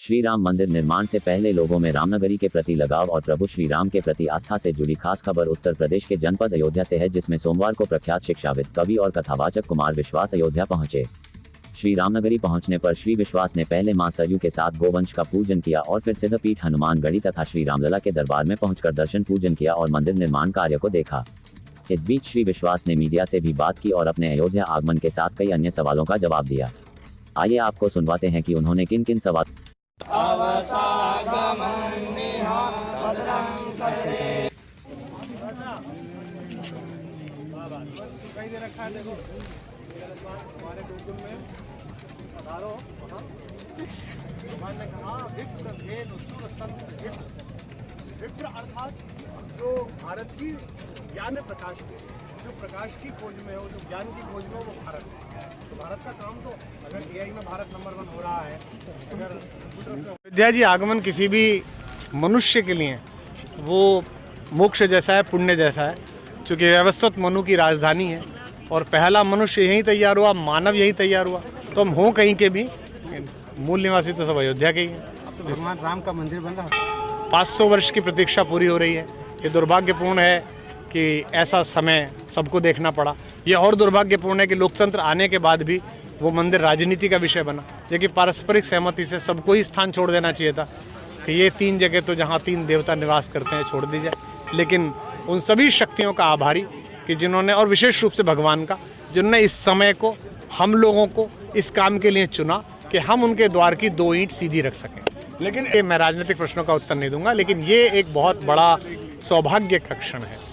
श्री राम मंदिर निर्माण से पहले लोगों में रामनगरी के प्रति लगाव और प्रभु श्री राम के प्रति आस्था से जुड़ी खास खबर उत्तर प्रदेश के जनपद अयोध्या से है, जिसमें सोमवार को प्रख्यात शिक्षाविद, कवि और कथावाचक कुमार विश्वास अयोध्या पहुंचे। श्री रामनगरी पहुंचने पर श्री विश्वास ने पहले मां सरयू के साथ गोवंश का पूजन किया और फिर सिद्धपीठ हनुमानगढ़ी तथा श्री रामलला के दरबार में पहुंचकर दर्शन पूजन किया और मंदिर निर्माण कार्य को देखा। इस बीच श्री विश्वास ने मीडिया से भी बात की और अपने अयोध्या आगमन के साथ कई अन्य सवालों का जवाब दिया। आइए आपको सुनवाते हैं कि उन्होंने किन किन सवाल भगवान ने कहा विप्र भेद सुर संत हित। विप्र अर्थात जो भारत की ज्ञान प्रकाश में, जो प्रकाश की खोज में हो, जो ज्ञान की खोज में हो, वो भारत है। तो भारत का काम तो अगर एआई में भारत नंबर 1 हो रहा है, अगर अयोध्या जी आगमन किसी भी मनुष्य के लिए वो मोक्ष जैसा है, पुण्य जैसा है, क्योंकि व्यवस्थित मनु की राजधानी है और पहला मनुष्य यहीं तैयार हुआ, मानव यहीं तैयार हुआ। तो हम हों कहीं के भी, मूल निवासी तो सब अयोध्या के ही हैं। तो भगवान राम का मंदिर बन रहा है, 500 वर्ष की प्रतीक्षा पूरी हो रही है। ये दुर्भाग्यपूर्ण है कि ऐसा समय सबको देखना पड़ा। ये और दुर्भाग्यपूर्ण है कि लोकतंत्र आने के बाद भी वो मंदिर राजनीति का विषय बना, जबकि पारस्परिक सहमति से सबको ही स्थान छोड़ देना चाहिए था कि ये 3 जगह तो जहाँ 3 देवता निवास करते हैं छोड़ दी जाए। लेकिन उन सभी शक्तियों का आभारी कि जिन्होंने, और विशेष रूप से भगवान का, जिन्होंने इस समय को, हम लोगों को इस काम के लिए चुना कि हम उनके द्वार की 2 ईंट सीधी रख सकें। लेकिन मैं राजनीतिक प्रश्नों का उत्तर नहीं दूंगा, लेकिन ये एक बहुत बड़ा सौभाग्य का क्षण है।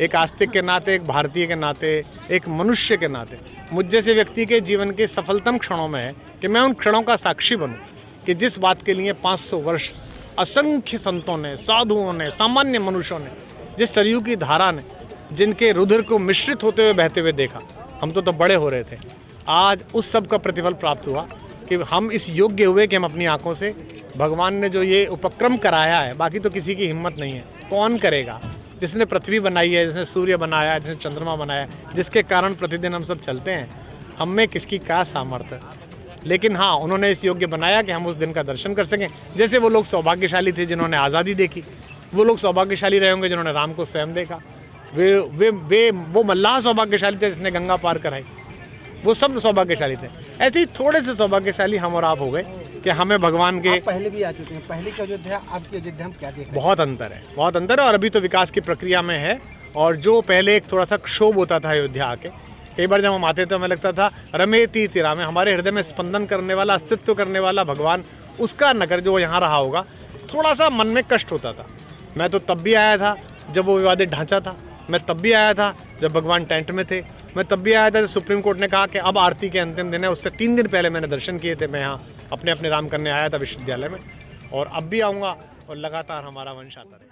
एक आस्तिक के नाते, एक भारतीय के नाते, एक मनुष्य के नाते मुझ जैसे व्यक्ति के जीवन के सफलतम क्षणों में है कि मैं उन क्षणों का साक्षी बनूं कि जिस बात के लिए 500 वर्ष असंख्य संतों ने, साधुओं ने, सामान्य मनुष्यों ने, जिस सरयू की धारा ने, जिनके रुधिर को मिश्रित होते हुए बहते हुए देखा, हम तो बड़े हो रहे थे। आज उस सब का प्रतिफल प्राप्त हुआ कि हम इस योग्य हुए कि हम अपनी आंखों से भगवान ने जो ये उपक्रम कराया है, बाकी तो किसी की हिम्मत नहीं है, कौन करेगा? जिसने पृथ्वी बनाई है, जिसने सूर्य बनाया है, जिसने चंद्रमा बनाया है, जिसके कारण प्रतिदिन हम सब चलते हैं, हम में किसकी क्या सामर्थ्य। लेकिन हाँ, उन्होंने इस योग्य बनाया कि हम उस दिन का दर्शन कर सकें। जैसे वो लोग सौभाग्यशाली थे जिन्होंने आज़ादी देखी, वो लोग सौभाग्यशाली रहे होंगे जिन्होंने राम को स्वयं देखा। वो मल्लाह सौभाग्यशाली थे जिसने गंगा पार कराई, वो सब सौभाग्यशाली थे। ऐसे ही थोड़े से सौभाग्यशाली हम और आप हो गए कि हमें भगवान के, पहले भी आ चुके हैं, पहले की अयोध्या आपकी अयोध्या हम क्या देख रहे हैं? बहुत अंतर है, बहुत अंतर है, और अभी तो विकास की प्रक्रिया में है। और जो पहले एक थोड़ा सा क्षोभ होता था अयोध्या आके, कई बार जब हम आते थे हमें लगता था रमे तीर्थ रामे, हमारे हृदय में स्पंदन करने वाला, अस्तित्व करने वाला भगवान, उसका नगर जो यहाँ रहा होगा, थोड़ा सा मन में कष्ट होता था। मैं तो तब भी आया था जब वो विवादित ढांचा था, मैं तब भी आया था जब भगवान टेंट में थे, मैं तब भी आया था जब सुप्रीम कोर्ट ने कहा कि अब आरती के अंतिम दिन है। उससे 3 दिन पहले मैंने दर्शन किए थे, मैं यहाँ अपने राम करने आया था विश्वविद्यालय में, और अब भी आऊँगा और लगातार हमारा वंश आता रहे।